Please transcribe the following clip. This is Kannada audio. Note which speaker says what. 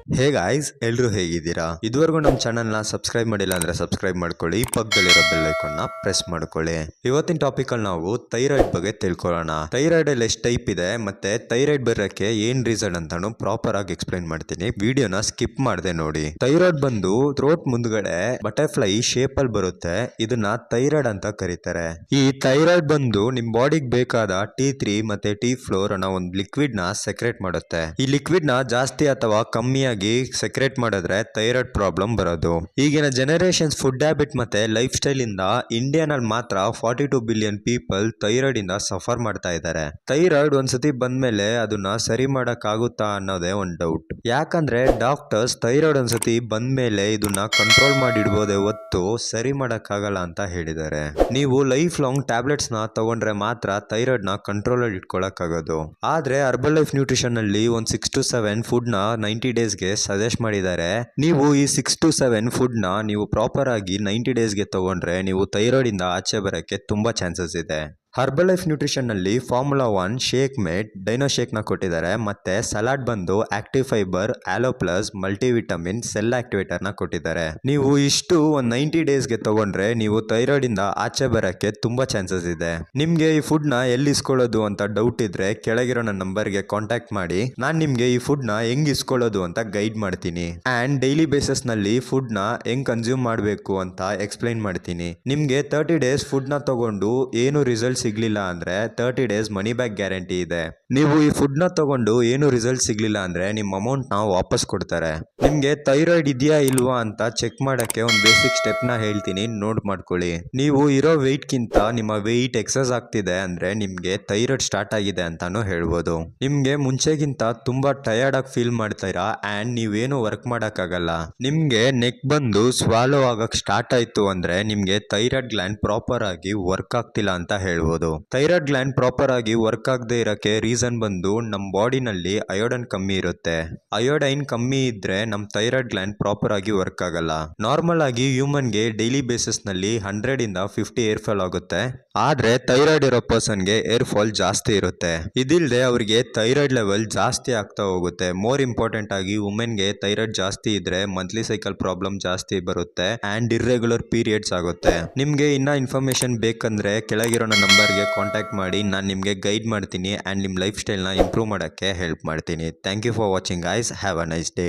Speaker 1: ಹೇ ಗಾಯ್ಸ್, ಎಲ್ರು ಹೇಗಿದ್ದೀರಾ? ಇದುವರೆಗೂ ನಮ್ಮ ಚಾನಲ್ ನ ಸಬ್ಸ್ಕ್ರೈಬ್ ಮಾಡಿಲ್ಲ ಅಂದ್ರೆ ಸಬ್ಸ್ಕ್ರೈಬ್ ಮಾಡ್ಕೊಳ್ಳಿ, ಪಕ್ಕದಲ್ಲಿರೋ ಬೆಲ್ ಐಕಾನ್ ನ ಪ್ರೆಸ್ ಮಾಡ್ಕೊಳ್ಳಿ. ಇವತ್ತಿನ ಟಾಪಿಕ್ ಅಲ್ಲಿ ನಾವು ಥೈರಾಯ್ಡ್ ಬಗ್ಗೆ ತಿಳ್ಕೊಳ್ಳೋಣ. ಥೈರಾಯ್ಡ್ ಅಲ್ಲಿ ಎಷ್ಟು ಟೈಪ್ ಇದೆ ಮತ್ತೆ ಥೈರಾಯ್ಡ್ ಬರೋಕ್ಕೆ ಏನ್ ರೀಸನ್ ಅಂತಾನು ಪ್ರಾಪರ್ ಆಗಿ ಎಕ್ಸ್ಪ್ಲೈನ್ ಮಾಡ್ತೀನಿ. ವಿಡಿಯೋನ ಸ್ಕಿಪ್ ಮಾಡದೆ ನೋಡಿ. ಥೈರಾಯ್ಡ್ ಬಂದು ಥ್ರೋಟ್ ಮುಂದ್ಗಡೆ ಬಟರ್ಫ್ಲೈ ಶೇಪ್ ಅಲ್ಲಿ ಬರುತ್ತೆ. ಇದನ್ನ ಥೈರಾಯ್ಡ್ ಅಂತ ಕರೀತಾರೆ. ಈ ಥೈರಾಯ್ಡ್ ಬಂದು ನಿಮ್ ಬಾಡಿಗೆ ಬೇಕಾದ T3 ಮತ್ತೆ T4 ಅನ್ನೋ ಒಂದು ಲಿಕ್ವಿಡ್ ನ ಸೆಕ್ರೆಟ್ ಮಾಡುತ್ತೆ. ಈ ಲಿಕ್ವಿಡ್ ನ ಜಾಸ್ತಿ ಅಥವಾ ಕಮ್ಮಿಯಾಗಿ ಸೆಕ್ರೆಟ್ ಮಾಡಿದ್ರೆ ಥೈರಾಯ್ಡ್ ಪ್ರಾಬ್ಲಮ್ ಬರೋದು. ಈಗಿನ ಜನರೇಷನ್ಸ್ ಫುಡ್ ಹ್ಯಾಬಿಟ್ ಮತ್ತೆ ಲೈಫ್ ಸ್ಟೈಲ್ ಇಂದ ಇಂಡಿಯಾ ನಲ್ಲಿ ಮಾತ್ರ 42 ಬಿಲಿಯನ್ ಪೀಪಲ್ ಥೈರಾಯ್ಡ್ ಇಂದ ಸಫರ್ ಮಾಡ್ತಾ ಇದ್ದಾರೆ. ಥೈರಾಯ್ಡ್ ಒಂದ್ಸತಿ ಬಂದ್ಮೇಲೆ ಅದನ್ನ ಸರಿ ಮಾಡಕ್ ಆಗುತ್ತಾ ಅನ್ನೋದೇ ಒಂದು ಡೌಟ್. ಯಾಕಂದ್ರೆ ಡಾಕ್ಟರ್ಸ್ ಥೈರಾಯ್ಡ್ ಒಂದ್ಸತಿ ಬಂದ್ಮೇಲೆ ಇದನ್ನ ಕಂಟ್ರೋಲ್ ಮಾಡಿಡ್ಬೋದೇ ಹೊತ್ತು ಸರಿ ಮಾಡಕ್ ಆಗಲ್ಲ ಅಂತ ಹೇಳಿದ್ದಾರೆ. ನೀವು ಲೈಫ್ ಲಾಂಗ್ ಟ್ಯಾಬ್ಲೆಟ್ಸ್ ನ ತಗೊಂಡ್ರೆ ಮಾತ್ರ ಥೈರಾಯ್ಡ್ ನ ಕಂಟ್ರೋಲ್ ಅಲ್ಲಿ ಇಟ್ಕೊಳಕ್ ಆಗೋದು. ಆದ್ರೆ ಅರ್ಬಲ್ ಲೈಫ್ ನ್ಯೂಟ್ರಿಷನ್ ಅಲ್ಲಿ ಒಂದು 6 to 7 ಫುಡ್ ನ 90 ಡೇಸ್ಗೆ ಸಜೆಸ್ಟ್ ಮಾಡಿದ್ದಾರೆ. ನೀವು ಈ 6 to 7 ಫುಡ್ ನ ನೀವು ಪ್ರಾಪರ್ ಆಗಿ 90 ಡೇಸ್ಗೆ ತಗೊಂಡ್ರೆ ನೀವು ಥೈರಾಯ್ಡ್ ಇಂದ ಆಚೆ ಬರಕ್ಕೆ ತುಂಬಾ ಚಾನ್ಸಸ್ ಇದೆ. ಹರ್ಬಲ್ ಲೈಫ್ ನ್ಯೂಟ್ರಿಷನ್ ನಲ್ಲಿ formula 1 shake mate dino shake ನ ಕೊಟ್ಟಿದ್ದಾರೆ. ಮತ್ತೆ ಸಲಾಡ್ ಬಂದು active fibre, aloe plus, multivitamin, cell activator ನ ಕೊಟ್ಟಿದ್ದಾರೆ. ನೀವು ಇಷ್ಟು ಒಂದು 90 ಡೇಸ್ಗೆ ತಗೊಂಡ್ರೆ ನೀವು ಥೈರಾಯ್ಡ್ ಇಂದ ಆಚೆ ಬರಕ್ಕೆ ತುಂಬಾ ಚಾನ್ಸಸ್ ಇದೆ. ನಿಮ್ಗೆ ಈ ಫುಡ್ ನ ಎಲ್ಲಿ ಇಸ್ಕೊಳ್ಳೋದು ಅಂತ ಡೌಟ್ ಇದ್ರೆ ಕೆಳಗಿರೋ ನನ್ನ ನಂಬರ್ಗೆ ಕಾಂಟ್ಯಾಕ್ಟ್ ಮಾಡಿ. ನಾನು ನಿಮ್ಗೆ ಈ ಫುಡ್ ನ ಹೆಂಗ್ ಇಸ್ಕೊಳ್ಳೋದು ಅಂತ ಗೈಡ್ ಮಾಡ್ತೀನಿ. ಅಂಡ್ ಡೈಲಿ ಬೇಸಿಸ್ ನಲ್ಲಿ ಫುಡ್ ನ ಹೆಂಗ್ ಕನ್ಸ್ಯೂಮ್ ಮಾಡಬೇಕು ಅಂತ ಎಕ್ಸ್ಪ್ಲೈನ್ ಮಾಡ್ತೀನಿ. ನಿಮ್ಗೆ 30 ಡೇಸ್ ಫುಡ್ ನ ತಗೊಂಡು ಏನು ರಿಸಲ್ಟ್ ಸಿಗ್ಲಿಲ್ಲ ಅಂದ್ರೆ 30 ಡೇಸ್ ಮನಿ ಬ್ಯಾಕ್ ಗ್ಯಾರಂಟಿ ಇದೆ. ನೀವು ಈ ಫುಡ್ ನ ತಗೊಂಡು ಏನು ರಿಸಲ್ಟ್ ಸಿಗ್ಲಿಲ್ಲ ಅಂದ್ರೆ ನಿಮ್ಮ ಅಮೌಂಟ್ ನ ವಾಪಸ್ ಕೊಡ್ತಾರೆ. ನಿಮ್ಗೆ ಥೈರಾಯ್ಡ್ ಇದೆಯಾ ಇಲ್ವಾ ಅಂತ ಚೆಕ್ ಮಾಡಕ್ಕೆ ಒಂದು ಬೇಸಿಕ್ ಸ್ಟೆಪ್ ನ ಹೇಳ್ತೀನಿ, ನೋಟ್ ಮಾಡ್ಕೊಳ್ಳಿ. ನೀವು ಇರೋ ವೆಯ್ಟ್ ಗಿಂತ ನಿಮ್ಮ ವೆಯ್ಟ್ ಎಕ್ಸಸ್ ಆಗ್ತಿದೆ ಅಂದ್ರೆ ನಿಮ್ಗೆ ಥೈರಾಯ್ಡ್ ಸ್ಟಾರ್ಟ್ ಆಗಿದೆ ಅಂತಾನು ಹೇಳ್ಬೋದು. ನಿಮ್ಗೆ ಮುಂಚೆಗಿಂತ ತುಂಬಾ ಟಯರ್ಡ್ ಆಗಿ ಫೀಲ್ ಮಾಡ್ತೀರಾ ಅಂಡ್ ನೀವೇನು ವರ್ಕ್ ಮಾಡಕ್ಕಾಗಲ್ಲ. ನಿಮ್ಗೆ ನೆಕ್ ಬಂದು ಸ್ವಾಲೋ ಆಗಕ್ ಸ್ಟಾರ್ಟ್ ಆಯ್ತು ಅಂದ್ರೆ ನಿಮ್ಗೆ ಥೈರಾಯ್ಡ್ ಗ್ಲ್ಯಾಂಡ್ ಪ್ರಾಪರ್ ಆಗಿ ವರ್ಕ್ ಆಗ್ತಿಲ್ಲ ಅಂತ ಹೇಳ್ಬೋದು. ಥೈರಾಯ್ಡ್ ಗ್ಲ್ಯಾಂಡ್ ಪ್ರಾಪರ್ ಆಗಿ ವರ್ಕ್ ಆಗದೆ ಇರಕ್ಕೆ ರೀಸನ್ ಬಂದು ನಮ್ಮ ಬಾಡಿನಲ್ಲಿ ಅಯೋಡೈನ್ ಕಮ್ಮಿ ಇರುತ್ತೆ. ಅಯೋಡೈನ್ ಕಮ್ಮಿ ಇದ್ರೆ ನಮ್ಮ ಥೈರಾಯ್ಡ್ ಗ್ಲ್ಯಾಂಡ್ ಪ್ರಾಪರ್ ಆಗಿ ವರ್ಕ್ ಆಗಲ್ಲ. ನಾರ್ಮಲ್ ಆಗಿ ಹ್ಯೂಮನ್ಗೆ ಡೈಲಿ ಬೇಸಿಸ್ ನಲ್ಲಿ 100 ಇಂದ 50 ಏರ್ ಫಾಲ್ ಆಗುತ್ತೆ. ಆದ್ರೆ ಥೈರಾಯ್ಡ್ ಇರೋ ಪರ್ಸನ್ಗೆ ಏರ್ ಫಾಲ್ ಜಾಸ್ತಿ ಇರುತ್ತೆ. ಇದಿಲ್ಲದೆ ಅವರಿಗೆ ಥೈರಾಯ್ಡ್ ಲೆವೆಲ್ ಜಾಸ್ತಿ ಆಗ್ತಾ ಹೋಗುತ್ತೆ. ಮೋರ್ ಇಂಪಾರ್ಟೆಂಟ್ ಆಗಿ ವುಮೆನ್ಗೆ ಥೈರಾಯ್ಡ್ ಜಾಸ್ತಿ ಇದ್ರೆ ಮಂತ್ಲಿ ಸೈಕಲ್ ಪ್ರಾಬ್ಲಮ್ ಜಾಸ್ತಿ ಬರುತ್ತೆ ಅಂಡ್ ಇರ್ರೆಗ್ಯುಲರ್ ಪೀರಿಯಡ್ಸ್ ಆಗುತ್ತೆ. ನಿಮ್ಗೆ ಇನ್ನ ಇನ್ಫಾರ್ಮೇಶನ್ ಬೇಕಂದ್ರೆ ಕೆಳಗಿರೋ ನನ್ನ ನಂಬರ್ಗೆ ಕಾಂಟ್ಯಾಕ್ಟ್ ಮಾಡಿ. ನಾನು ನಿಮಗೆ ಗೈಡ್ ಮಾಡ್ತೀನಿ ಅಂಡ್ ನಿಮ್ಮ ಲೈಫ್ ಸ್ಟೈಲ್ನ ಇಂಪ್ರೂವ್ ಮಾಡೋಕ್ಕೆ ಹೆಲ್ಪ್ ಮಾಡ್ತೀನಿ. Thank you for watching guys. Have a nice day.